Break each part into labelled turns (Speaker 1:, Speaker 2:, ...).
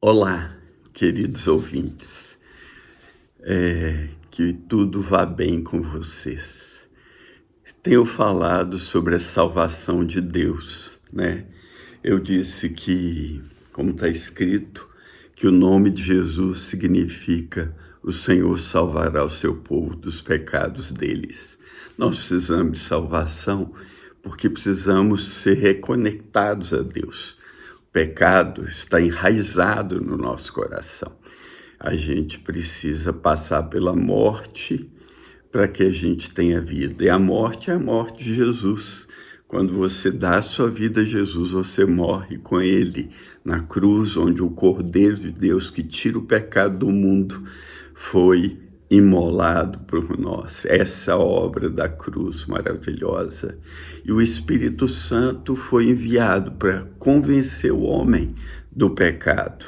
Speaker 1: Olá, queridos ouvintes, que tudo vá bem com vocês. Tenho falado sobre a salvação de Deus, né? Eu disse que, como está escrito, que o nome de Jesus significa o Senhor salvará o seu povo dos pecados deles. Nós precisamos de salvação porque precisamos ser reconectados a Deus. O pecado está enraizado no nosso coração. A gente precisa passar pela morte para que a gente tenha vida. E a morte é a morte de Jesus. Quando você dá a sua vida a Jesus, você morre com Ele na cruz, onde o Cordeiro de Deus que tira o pecado do mundo foi imolado por nós. Essa obra da cruz maravilhosa. E o Espírito Santo foi enviado para convencer o homem do pecado.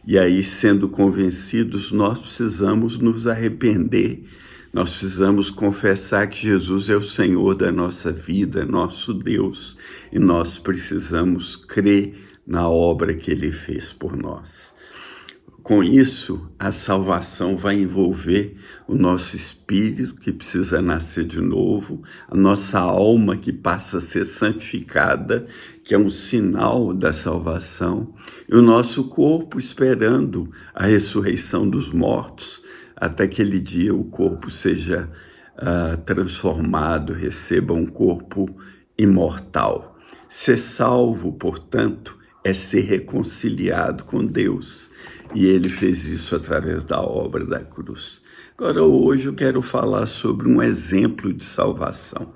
Speaker 1: E aí, sendo convencidos, nós precisamos nos arrepender. Nós precisamos confessar que Jesus é o Senhor da nossa vida, nosso Deus. E nós precisamos crer na obra que Ele fez por nós. Com isso, a salvação vai envolver o nosso espírito, que precisa nascer de novo, a nossa alma, que passa a ser santificada, que é um sinal da salvação, e o nosso corpo esperando a ressurreição dos mortos, até aquele dia o corpo seja transformado, receba um corpo imortal. Ser salvo, portanto, é ser reconciliado com Deus. E Ele fez isso através da obra da cruz. Agora, hoje eu quero falar sobre um exemplo de salvação,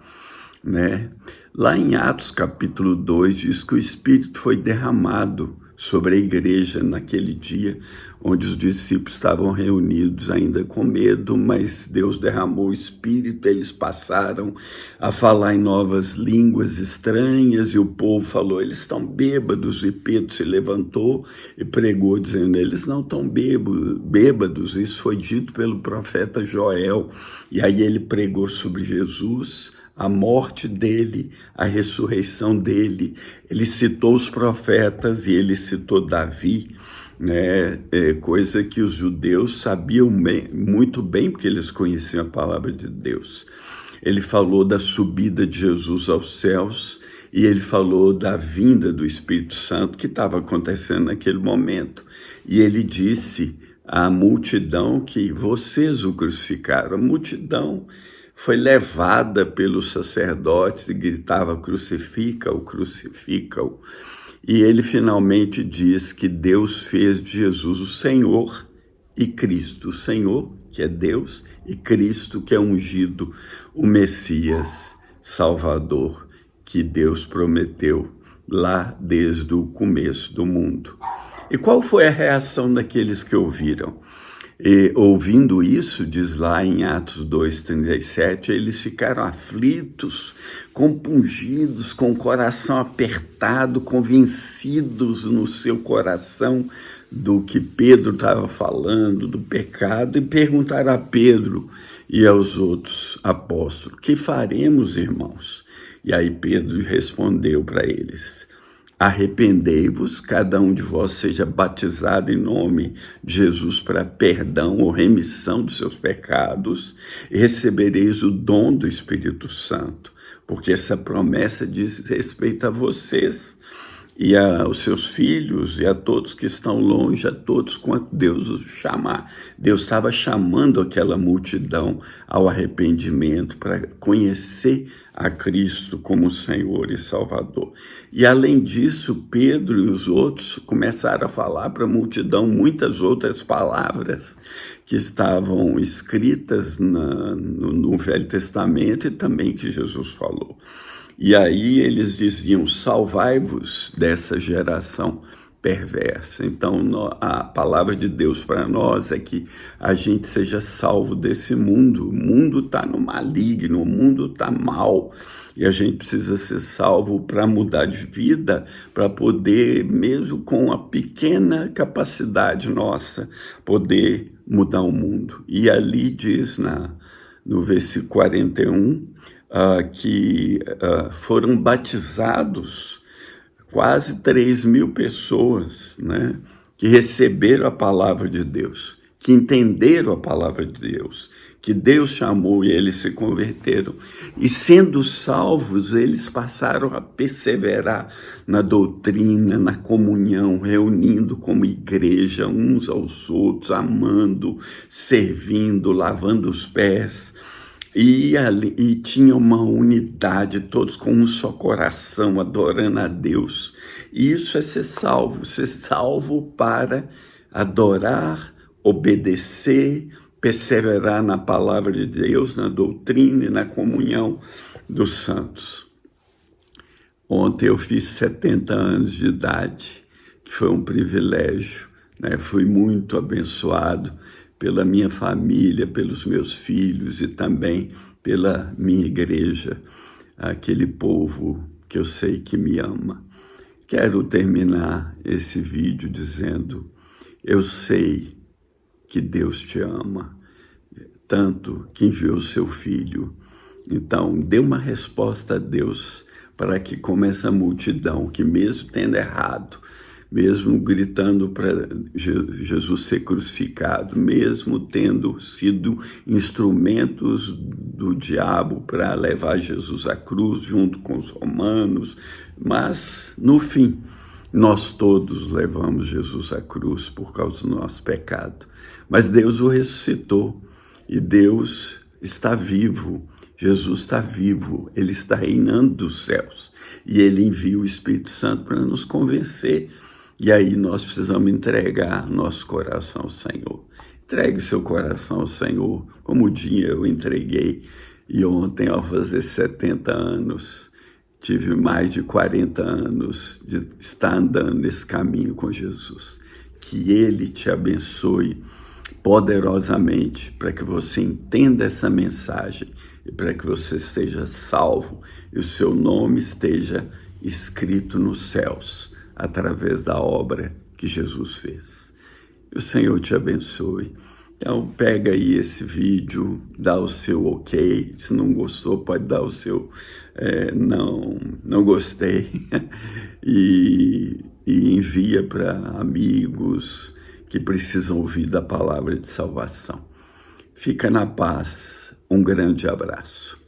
Speaker 1: né? Lá em Atos capítulo 2, diz que o Espírito foi derramado sobre a igreja naquele dia, onde os discípulos estavam reunidos ainda com medo, mas Deus derramou o Espírito, eles passaram a falar em novas línguas estranhas, e o povo falou, eles estão bêbados, e Pedro se levantou e pregou, dizendo, eles não estão bêbados, isso foi dito pelo profeta Joel, e aí ele pregou sobre Jesus, a morte dele, a ressurreição dele. Ele citou os profetas e ele citou Davi, né? Coisa que os judeus sabiam muito bem, porque eles conheciam a palavra de Deus. Ele falou da subida de Jesus aos céus e ele falou da vinda do Espírito Santo que estava acontecendo naquele momento. E ele disse à multidão que vocês o crucificaram. A multidão foi levada pelos sacerdotes e gritava, crucifica-o, crucifica-o. E ele finalmente diz que Deus fez de Jesus o Senhor e Cristo. O Senhor, que é Deus, e Cristo, que é ungido, o Messias Salvador, que Deus prometeu lá desde o começo do mundo. E qual foi a reação daqueles que ouviram? E, ouvindo isso, diz lá em Atos 2:37, eles ficaram aflitos, compungidos, com o coração apertado, convencidos no seu coração do que Pedro estava falando, do pecado, e perguntaram a Pedro e aos outros apóstolos, que faremos, irmãos? E aí Pedro respondeu para eles, arrependei-vos, cada um de vós seja batizado em nome de Jesus para perdão ou remissão dos seus pecados, e recebereis o dom do Espírito Santo, porque essa promessa diz respeito a vocês e aos seus filhos e a todos que estão longe, a todos quanto Deus os chamar. Deus estava chamando aquela multidão ao arrependimento para conhecer a Cristo como Senhor e Salvador. E além disso, Pedro e os outros começaram a falar para a multidão muitas outras palavras que estavam escritas no Velho Testamento e também que Jesus falou. E aí eles diziam, salvai-vos dessa geração perversa. Então a palavra de Deus para nós é que a gente seja salvo desse mundo. O mundo está no maligno, o mundo está mal. E a gente precisa ser salvo para mudar de vida, para poder, mesmo com a pequena capacidade nossa, poder mudar o mundo. E ali diz no versículo 41, que foram batizados quase 3.000 pessoas, né, que receberam a palavra de Deus, que entenderam a palavra de Deus, que Deus chamou e eles se converteram. E sendo salvos, eles passaram a perseverar na doutrina, na comunhão, reunindo como igreja uns aos outros, amando, servindo, lavando os pés. E tinha uma unidade, todos com um só coração, adorando a Deus. E isso é ser salvo para adorar, obedecer, perseverar na palavra de Deus, na doutrina e na comunhão dos santos. Ontem eu fiz 70 anos de idade, que foi um privilégio, né? Fui muito abençoado pela minha família, pelos meus filhos e também pela minha igreja, aquele povo que eu sei que me ama. Quero terminar esse vídeo dizendo: eu sei que Deus te ama, tanto que enviou seu Filho. Então, dê uma resposta a Deus para que, como essa multidão que, mesmo tendo errado, mesmo gritando para Jesus ser crucificado, mesmo tendo sido instrumentos do diabo para levar Jesus à cruz junto com os romanos, mas, no fim, nós todos levamos Jesus à cruz por causa do nosso pecado. Mas Deus o ressuscitou e Deus está vivo. Jesus está vivo, Ele está reinando dos céus. E Ele envia o Espírito Santo para nos convencer. E aí nós precisamos entregar nosso coração ao Senhor. Entregue seu coração ao Senhor, como o dia eu entreguei. E ontem, ao fazer 70 anos, tive mais de 40 anos de estar andando nesse caminho com Jesus. Que Ele te abençoe poderosamente para que você entenda essa mensagem e para que você seja salvo e o seu nome esteja escrito nos céus através da obra que Jesus fez. E o Senhor te abençoe. Então pega aí esse vídeo, dá o seu ok, se não gostou pode dar o seu não gostei e envia para amigos que precisam ouvir da palavra de salvação. Fica na paz, um grande abraço.